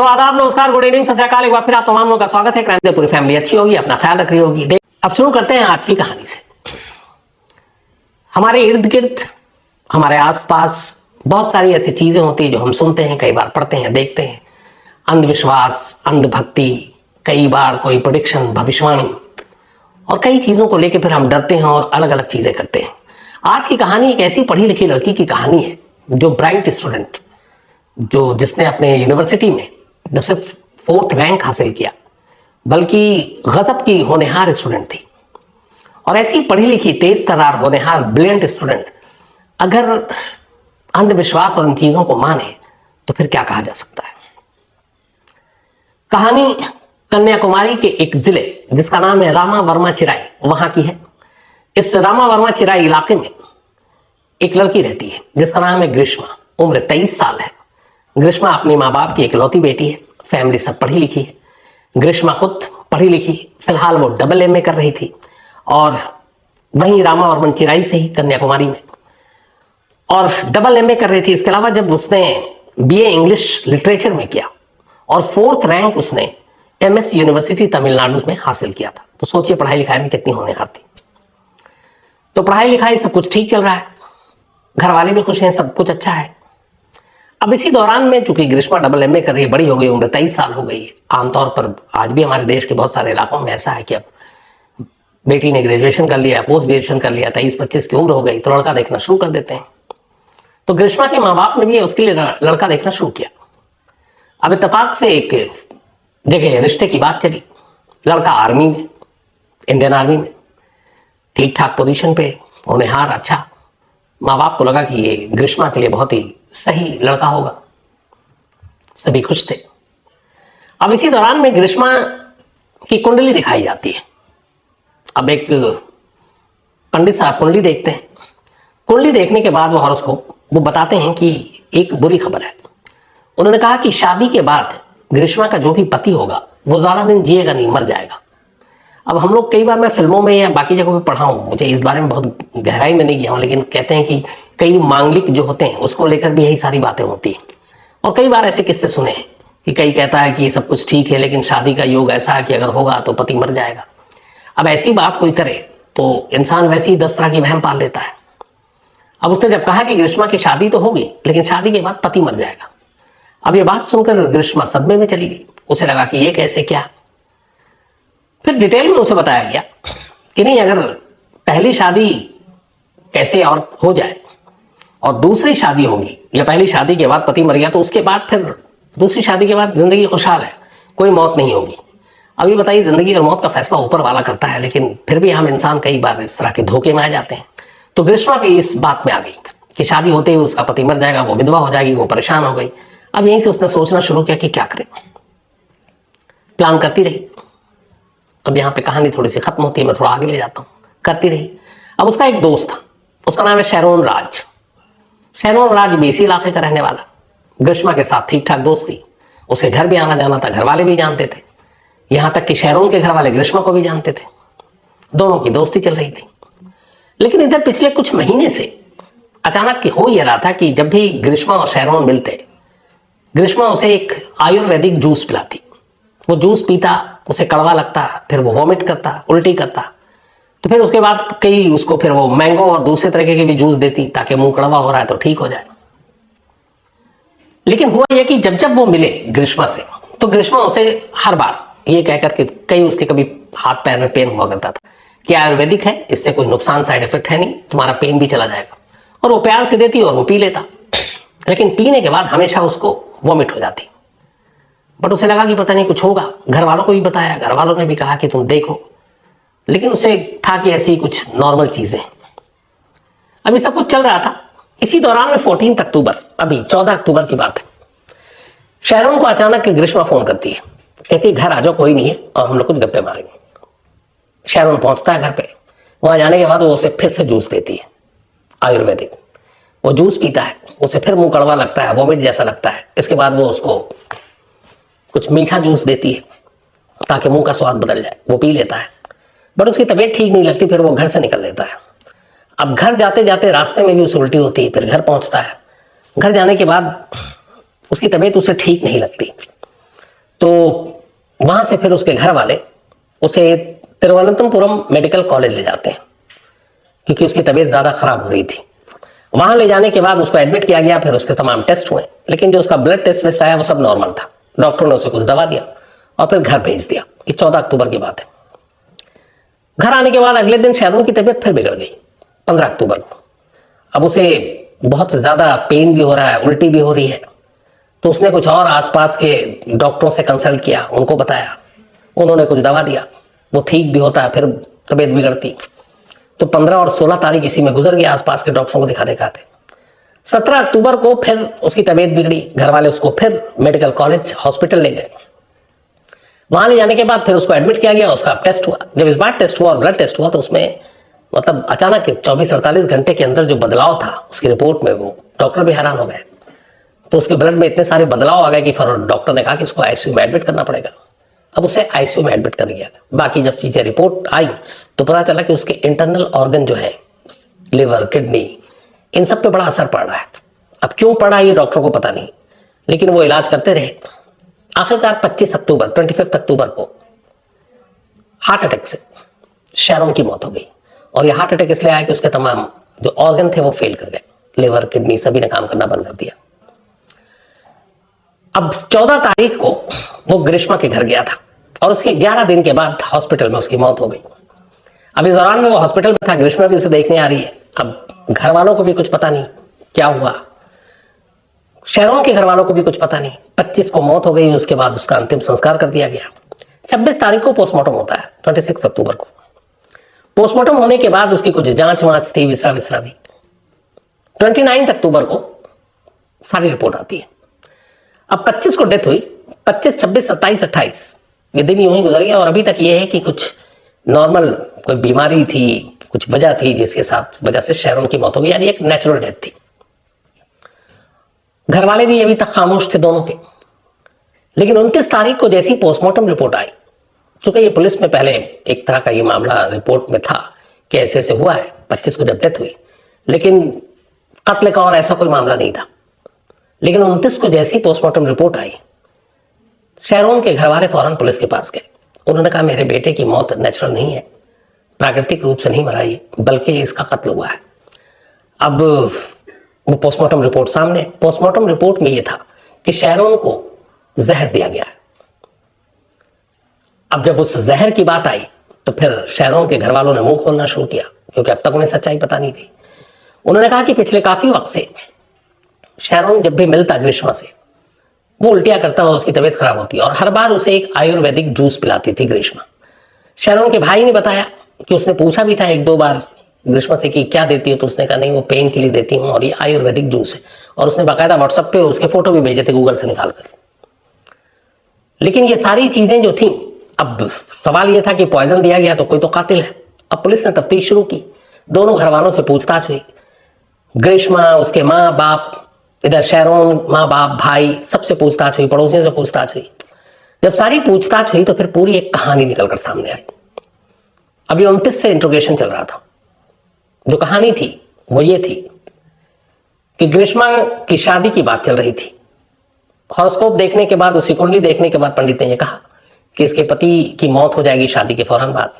आदाब, नमस्कार, good evening, सत श्री अकाल। एक बार फिर आप तमाम लोगों का स्वागत है। क्राइम पूरी फैमिली अच्छी होगी, अपना ख्याल रख रही होगी। अब शुरू करते हैं आज की कहानी से। हमारे इर्द गिर्द, हमारे आसपास बहुत सारी ऐसी चीजें होती हैं जो हम सुनते हैं, कई बार पढ़ते हैं, देखते हैं। अंधविश्वास, अंधभक्ति, कई बार कोई प्रेडिक्शन, भविष्यवाणी, और कई चीजों को लेकर फिर हम डरते हैं और अलग अलग चीजें करते हैं। आज की कहानी एक ऐसी पढ़ी लिखी लड़की की कहानी है जो ब्राइट स्टूडेंट, जिसने अपने यूनिवर्सिटी में न सिर्फ 4th रैंक हासिल किया बल्कि गजब की होनहार स्टूडेंट थी। और ऐसी पढ़ी लिखी, तेज तर्रार, होनहार, ब्रिलियंट स्टूडेंट अगर अंधविश्वास और इन चीजों को माने तो फिर क्या कहा जा सकता है। कहानी कन्याकुमारी के एक जिले जिसका नाम है रामा वर्मा चिराई, वहां की है। इस रामा वर्मा चिराई इलाके में एक लड़की रहती है जिसका नाम है ग्रीष्मा। उम्र 23 साल है। ग्रीष्मा अपने माँ बाप की इकलौती बेटी है। फैमिली सब पढ़ी लिखी है। ग्रीष्मा खुद पढ़ी लिखी, फिलहाल वो डबल एमए कर रही थी और वहीं रामा वर्मा चिराई से ही, कन्याकुमारी में, और डबल एमए कर रही थी। इसके अलावा जब उसने बीए इंग्लिश लिटरेचर में किया और 4th रैंक उसने एमएस यूनिवर्सिटी तमिलनाडु में हासिल किया था। तो सोचिए पढ़ाई लिखाई में कितनी होनहार थी। तो पढ़ाई लिखाई सब कुछ ठीक चल रहा है, घर वाले भी खुश हैं, सब कुछ अच्छा है। अब इसी दौरान में चूंकि ग्रीष्मा डबल एमए कर रही है, बड़ी हो गई, उम्र 23 साल हो गई है। आमतौर पर आज भी हमारे देश के बहुत सारे इलाकों में ऐसा है कि अब बेटी ने ग्रेजुएशन कर लिया, पोस्ट ग्रेजुएशन कर लिया, 23-25 की उम्र हो गई तो लड़का देखना शुरू कर देते हैं। तो ग्रीष्मा के माँ बाप ने भी उसके लिए लड़का देखना शुरू किया। अब इत्तेफाक से एक जगह रिश्ते की बात चली। लड़का आर्मी में, इंडियन आर्मी में, ठीक ठाक पोजीशन पे, होनहार, अच्छा। माँ बाप को लगा कि ये ग्रीष्मा के लिए बहुत ही सही लड़का होगा। सभी खुश थे। अब इसी दौरान में ग्रीष्मा की कुंडली दिखाई जाती है। अब एक पंडित साहब कुंडली देखते हैं। कुंडली देखने के बाद वो बताते हैं कि एक बुरी खबर है। उन्होंने कहा कि शादी के बाद ग्रीष्मा का जो भी पति होगा वो ज्यादा दिन जिएगा नहीं, मर जाएगा। अब हम लोग, कई बार मैं फिल्मों में या बाकी जगहों पे पढ़ा हूँ, मुझे इस बारे में बहुत गहराई में नहीं गया हूँ, लेकिन कहते हैं कि कई मांगलिक जो होते हैं उसको लेकर भी यही सारी बातें होती हैं। और कई बार ऐसे किस्से सुने हैं कि कई कहता है कि ये सब कुछ ठीक है लेकिन शादी का योग ऐसा है कि अगर होगा तो पति मर जाएगा। अब ऐसी बात कोई करे तो इंसान वैसे ही 10 तरह की वहम पाल लेता है। अब उसने जब कहा कि ग्रीष्मा की शादी तो होगी लेकिन शादी के बाद पति मर जाएगा, अब ये बात सुनकर ग्रीष्मा सदमे में चली गई। उसे लगा कि ये कैसे, क्या। फिर डिटेल में उसे बताया गया कि नहीं, अगर पहली शादी कैसे और हो जाए और दूसरी शादी होगी, या पहली शादी के बाद पति मर गया तो उसके बाद फिर दूसरी शादी के बाद जिंदगी खुशहाल है, कोई मौत नहीं होगी। अब ये बताइए, जिंदगी और मौत का फैसला ऊपर वाला करता है, लेकिन फिर भी हम इंसान कई बार इस तरह के धोखे में आ जाते हैं। तो ग्रीष्मा भी इस बात में आ गई कि शादी होते ही उसका पति मर जाएगा, वो विधवा हो जाएगी, वो परेशान हो गई। अब यहीं से उसने सोचना शुरू किया कि क्या करे। प्लान करती रही। अब यहाँ पे कहानी थोड़ी सी खत्म होती है, मैं थोड़ा आगे ले जाता हूँ। करती रही। अब उसका एक दोस्त था, उसका नाम है शैरोन राज। शैरोन राज भी इसी इलाके का रहने वाला। ग्रीष्मा के साथ ठीक ठाक दोस्ती, उसके घर भी आना जाना था, घर वाले भी जानते थे। यहाँ तक कि शैरोन के घर वाले ग्रीष्मा को भी जानते थे। दोनों की दोस्ती चल रही थी। लेकिन इधर पिछले कुछ महीने से अचानक हो यह रहा था कि जब भी ग्रीष्मा और शैरोन मिलते, ग्रीष्मा उसे एक आयुर्वेदिक जूस पिलाती। वो जूस पीता, उसे कड़वा लगता, फिर वो वॉमिट करता, उल्टी करता। तो फिर उसके बाद कई उसको फिर वो मैंगो और दूसरे तरीके के भी जूस देती ताकि मुंह कड़वा हो रहा है तो ठीक हो जाए। लेकिन हुआ यह कि जब जब वो मिले ग्रीष्मा से तो ग्रीष्मा उसे हर बार ये कहकर के, कई उसके कभी हाथ पैर में पेन हुआ करता था कि आयुर्वेदिक है, इससे कोई नुकसान, साइड इफेक्ट है नहीं, तुम्हारा पेन भी चला जाएगा। और वो प्यार से देती और वो पी लेता। लेकिन पीने के बाद हमेशा उसको वॉमिट हो जाती। बट उसे लगा कि पता नहीं कुछ होगा। घर वालों को भी बताया, घर वालों ने भी कहा कि तुम देखो, लेकिन उसे था कि ऐसी कुछ नॉर्मल चीजें। अभी सब कुछ चल रहा था। इसी दौरान में 14 अक्टूबर, अभी 14 अक्टूबर की बात है, शैरोन को अचानक ग्रीष्मा फोन करती है, कहती है घर आ जाओ, कोई नहीं है और हम लोग कुछ गप्पे मारेंगे। शैरोन पहुंचता है घर पे। वहां जाने के बाद वो उसे फिर से जूस देती है, आयुर्वेदिक। वो जूस पीता है, उसे फिर मुंह कड़वा लगता है, वॉमिट जैसा लगता है। इसके बाद वो उसको कुछ मीठा जूस देती है ताकि मुंह का स्वाद बदल जाए। वो पी लेता है, बट उसकी तबीयत ठीक नहीं लगती। फिर वो घर से निकल लेता है। अब घर जाते जाते रास्ते में भी उसे उल्टी होती है। फिर घर पहुंचता है। घर जाने के बाद उसकी तबीयत उसे ठीक नहीं लगती। तो वहां से फिर उसके घर वाले उसे तिरुवनंतपुरम मेडिकल कॉलेज ले जाते हैं, क्योंकि उसकी तबीयत ज्यादा खराब हो रही थी। वहां ले जाने के बाद उसको एडमिट किया गया, फिर उसके तमाम टेस्ट हुए, लेकिन जो उसका ब्लड टेस्ट आया वो सब नॉर्मल था। डॉक्टर ने उसे कुछ दवा दिया और फिर घर भेज दिया। ये 14 अक्टूबर की बात है। घर आने के बाद अगले दिन शहरों की तबीयत फिर बिगड़ गई 15 अक्टूबर को। अब उसे बहुत ज्यादा पेन भी हो रहा है, उल्टी भी हो रही है। तो उसने कुछ और आसपास के डॉक्टरों से कंसल्ट किया, उनको बताया, उन्होंने कुछ दवा दिया, वो ठीक भी होता है, फिर तबीयत बिगड़ती। तो 15 और 16 तारीख इसी में गुजर गया आसपास के डॉक्टरों को दिखाते। 17 अक्टूबर को फिर उसकी तबीयत बिगड़ी, घर वाले उसको फिर मेडिकल कॉलेज हॉस्पिटल ले गए। वहां ले जाने के बाद फिर उसको एडमिट किया गया, उसका टेस्ट हुआ। जब इस बार टेस्ट हुआ और ब्लड टेस्ट हुआ तो उसमें मतलब अचानक 24-48 घंटे के अंदर जो बदलाव था उसकी रिपोर्ट में, वो डॉक्टर भी हैरान हो गए। तो उसके ब्लड में इतने सारे बदलाव आ गए कि फिर डॉक्टर ने कहा कि उसको आईसीयू में एडमिट करना पड़ेगा। अब उसे आईसीयू में एडमिट कर दिया। बाकी जब चीजें रिपोर्ट आई तो पता चला कि उसके इंटरनल ऑर्गन जो है, लिवर, किडनी, इन सब पे बड़ा असर पड़ रहा है। अब क्यों पड़ा ये डॉक्टर को पता नहीं, लेकिन वो इलाज करते रहे। आखिरकार 25 अक्टूबर को हार्ट अटैक से शैरोन की मौत हो गई। और ये हार्ट अटैक इसलिए आया कि उसके तमाम जो ऑर्गन थे वो फेल कर गए, लिवर, किडनी सभी ने काम करना बंद कर दिया। अब 14 तारीख को वो ग्रीष्मा के घर गया था और उसके 11 दिन के बाद हॉस्पिटल में उसकी मौत हो गई। अब इस दौरान में वो हॉस्पिटल में था, ग्रीष्मा भी उसे देखने आ रही है। अब घर वालों को भी कुछ पता नहीं क्या हुआ, शहरों के घर वालों को भी कुछ पता नहीं। 25 को मौत हो गई, उसके बाद उसका अंतिम संस्कार कर दिया गया। 26 तारीख को पोस्टमार्टम होता है, 26 अक्टूबर को। पोस्टमार्टम होने के बाद उसकी कुछ जांच वांच थी, विसरा भी। 29 अक्टूबर को सारी रिपोर्ट आती है। अब 25 को डेथ हुई, 25, 26, 27, 28 ये दिन यूं ही गुजर गया। और अभी तक ये है कि कुछ नॉर्मल कोई बीमारी थी, कुछ वजह थी जिसके साथ वजह से शहरों की मौत हो गई, यानी एक नेचुरल डेथ थी। घर वाले भी अभी तक खामोश थे दोनों के। लेकिन 29 तारीख को जैसी पोस्टमार्टम रिपोर्ट आई, चूंकि ये पुलिस में पहले एक तरह का ये मामला रिपोर्ट में था कि ऐसे ऐसे हुआ है, 25 को जब डेथ हुई, लेकिन कत्ल का और ऐसा कोई मामला नहीं था। लेकिन 29 को जैसी पोस्टमार्टम रिपोर्ट आई, शहरों के घर वाले फौरन पुलिस के पास गए। उन्होंने कहा मेरे बेटे की मौत नेचुरल नहीं है, प्राकृतिक रूप से नहीं मरा ये, बल्कि इसका कत्ल हुआ है। अब वो पोस्टमार्टम रिपोर्ट सामने, पोस्टमार्टम रिपोर्ट में ये था कि शहरों को जहर दिया गया है। अब जब उस जहर की बात आई तो फिर शहरों के घर वालों ने मुंह खोलना शुरू किया, क्योंकि अब तक उन्हें सच्चाई पता नहीं थी। उन्होंने कहा कि पिछले काफी वक्त से शहरों जब भी मिलता ग्रीष्मा से, वो उल्टियां करता हुआ उसकी तबीयत खराब होती और हर बार उसे एक आयुर्वेदिक जूस पिलाती थी ग्रीष्मा। शहरों के भाई ने बताया कि उसने पूछा भी था 1-2 बार ग्रीष्मा से कि क्या देती हो, तो उसने कहा नहीं वो पेन के लिए देती हूँ और ये आयुर्वेदिक जूस है। और उसने बाकायदा व्हाट्सएप पे उसके फोटो भी भेजे थे गूगल से निकाल कर। लेकिन ये सारी चीजें जो थी, अब सवाल ये था कि पॉइजन दिया गया तो कोई तो कातिल है। अब पुलिस ने तफ्तीश शुरू की, दोनों घर वालों से पूछताछ हुई, ग्रीष्मा, उसके माँ बाप, इधर शहरों, माँ बाप, भाई, सबसे पूछताछ हुई, पड़ोसियों से पूछताछ हुई। जब सारी पूछताछ हुई तो फिर पूरी एक कहानी निकलकर सामने आई। अभी 29 से इंट्रोगेशन चल रहा था। जो कहानी थी वो ये थी कि ग्रीष्मा की शादी की बात चल रही थी। हॉरोस्कोप देखने के बाद, उसकी कुंडली देखने के बाद पंडित ने यह कहा कि इसके पति की मौत हो जाएगी शादी के फौरन बाद।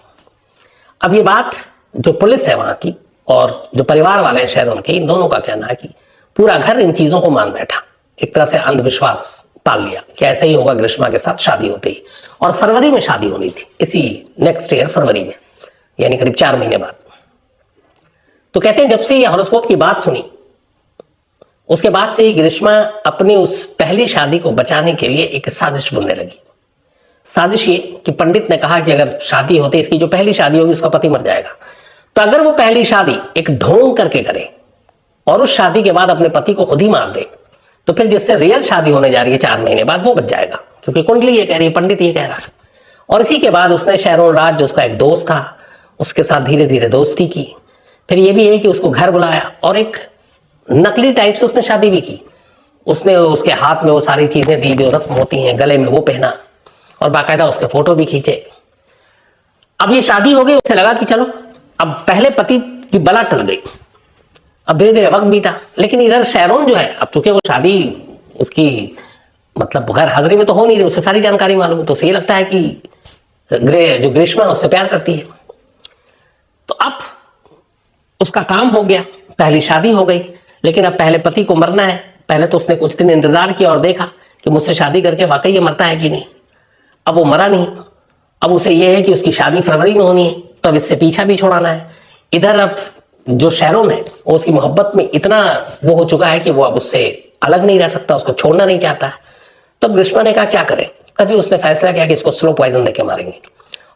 अब ये बात जो पुलिस है वहां की और जो परिवार वाले हैं शहरों के, इन दोनों का कहना है कि पूरा घर इन चीजों को मान बैठा, एक तरह से अंधविश्वास पाल लिया कि ऐसा ही होगा ग्रीष्मा के साथ शादी होती ही। और फरवरी में शादी होनी थी, इसी नेक्स्ट ईयर फरवरी में, यानी करीब 4 महीने बाद। तो कहते हैं जब से ये हॉरोस्कोप की बात सुनी, उसके बाद से ही ग्रीष्मा अपनी उस पहली शादी को बचाने के लिए एक साजिश बुनने लगी। साजिश ये कि पंडित ने कहा कि अगर शादी होती, इसकी जो पहली शादी होगी उसका पति मर जाएगा, तो अगर वो पहली शादी एक ढोंग करके करे और उस शादी के बाद अपने पति को खुद ही मार दे, तो फिर जिससे रियल शादी होने जा रही है 4 महीने बाद, वो बच जाएगा, क्योंकि कुंडली ये कह रही है, पंडित ये कह रहा है। और इसी के बाद उसने शहरों राज, जो उसका एक दोस्त था, उसके साथ धीरे धीरे दोस्ती की। फिर ये भी है कि उसको घर बुलाया और एक नकली टाइप से उसने शादी भी की। उसने उसके हाथ में वो सारी चीजें दी जो रस्म होती हैं, गले में वो पहना और बाकायदा उसके फोटो भी खींचे। अब ये शादी हो गई, उसे लगा कि चलो अब पहले पति की बला टल गई, अब धीरे धीरे वक्त बीता। लेकिन इधर शहरों जो है, अब चूंकि वो शादी उसकी मतलब गैर हाजिरी में तो हो नहीं रही, उसे सारी जानकारी मालूम है, तो उसे ये लगता है कि जो ग्रीष्मा है उससे प्यार करती है। तो अब उसका काम हो गया, पहली शादी हो गई, लेकिन अब पहले पति को मरना है। पहले तो उसने कुछ दिन इंतजार किया और देखा कि मुझसे शादी करके वाकई ये मरता है कि नहीं। अब वो मरा नहीं, अब उसे ये है कि उसकी शादी फरवरी में होनी है, तो अब इससे पीछा भी छुड़ाना है। इधर अब जो शैरोन है वो उसकी मोहब्बत में इतना वो हो चुका है कि वो अब उससे अलग नहीं रह सकता, उसको छोड़ना नहीं चाहता है। तब ग्रीष्मा ने कहा क्या करे, तभी उसने फैसला किया कि इसको स्लो पॉइजन देके मारेंगे।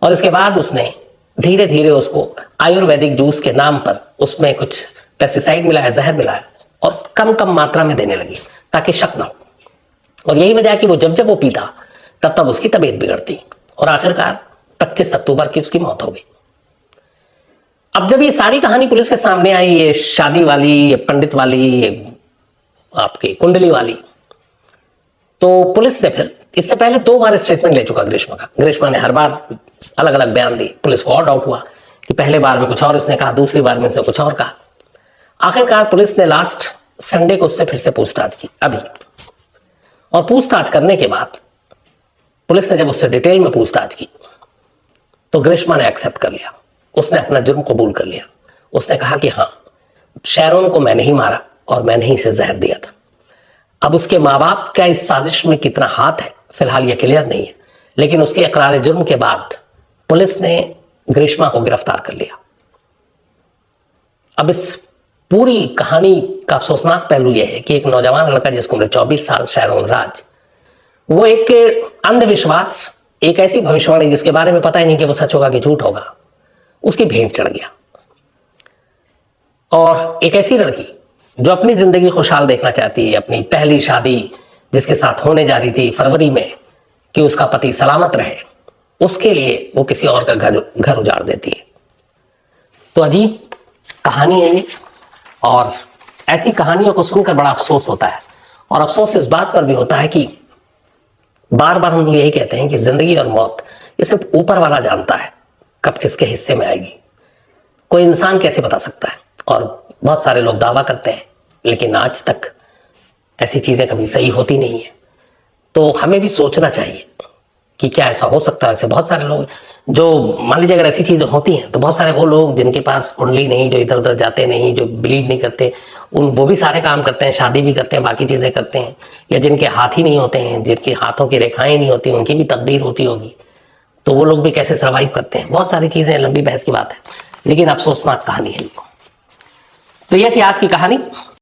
और इसके बाद उसने धीरे धीरे उसको आयुर्वेदिक जूस के नाम पर उसमें कुछ पेस्टिसाइड मिलाया, जहर मिलाया और कम कम मात्रा में देने लगी ताकि शक ना हो। और यही वजह है कि वो जब जब वो पीता तब तब उसकी तबीयत बिगड़ती और आखिरकार 25 अक्टूबर की उसकी मौत हो गई। अब जब ये सारी कहानी पुलिस के सामने आई, ये शादी वाली, ये पंडित वाली, ये आपकी कुंडली वाली, तो पुलिस ने फिर इससे पहले 2 बार स्टेटमेंट ले चुका ग्रीष्मा का। ग्रीष्मा ने हर बार अलग अलग बयान दी। पुलिस को और डाउट हुआ कि पहले बार में कुछ और इसने कहा, दूसरी बार में इसने कुछ और कहा। आखिरकार पुलिस ने लास्ट संडे को उससे फिर से पूछताछ की अभी, और पूछताछ करने के बाद पुलिस ने जब उससे डिटेल में पूछताछ की तो ग्रीष्मा ने एक्सेप्ट कर लिया, उसने अपना जुर्म कबूल कर लिया। उसने कहा कि हाँ, शैरोन को मैंने ही मारा और मैंने ही इसे जहर दिया था। अब उसके माँ बाप का इस साजिश में कितना हाथ है फिलहाल ये क्लियर नहीं है, लेकिन उसके इकरार जुर्म के बाद पुलिस ने ग्रीष्मा को गिरफ्तार कर लिया। अब इस पूरी कहानी का अफसोसनाक पहलू यह है कि एक नौजवान लड़का जिसको उम्र 24 साल, शैरोन राज, वो एक अंधविश्वास, एक ऐसी भविष्यवाणी जिसके बारे में पता ही नहीं कि वो सच होगा कि झूठ होगा, उसकी भेंट चढ़ गया। और एक ऐसी लड़की जो अपनी जिंदगी खुशहाल देखना चाहती है, अपनी पहली शादी जिसके साथ होने जा रही थी फरवरी में, कि उसका पति सलामत रहे, उसके लिए वो किसी और का घर उजाड़ देती है। तो अजीब कहानी है ये, और ऐसी कहानियों को सुनकर बड़ा अफसोस होता है। और अफसोस इस बात पर भी होता है कि बार बार हम लोग यही कहते हैं कि जिंदगी और मौत ये सिर्फ ऊपर वाला जानता है कब किसके हिस्से में आएगी, कोई इंसान कैसे बता सकता है। और बहुत सारे लोग दावा करते हैं, लेकिन आज तक ऐसी चीजें कभी सही होती नहीं है। तो हमें भी सोचना चाहिए कि क्या ऐसा हो सकता है। ऐसे बहुत सारे लोग जो, मान लीजिए अगर ऐसी चीजें होती हैं, तो बहुत सारे वो लोग जिनके पास कुंडली नहीं, जो इधर उधर जाते नहीं, जो बिलीव नहीं करते, वो भी सारे काम करते हैं, शादी भी करते हैं, बाकी चीजें करते हैं। या जिनके हाथ ही नहीं होते हैं, जिनके हाथों की रेखाएं नहीं होती, उनकी भी तकदीर होती होगी, तो वो लोग भी कैसे सर्वाइव करते हैं। बहुत सारी चीजें, लंबी बहस की बात है, लेकिन अफसोसनाक कहानी है। तो यह थी आज की कहानी।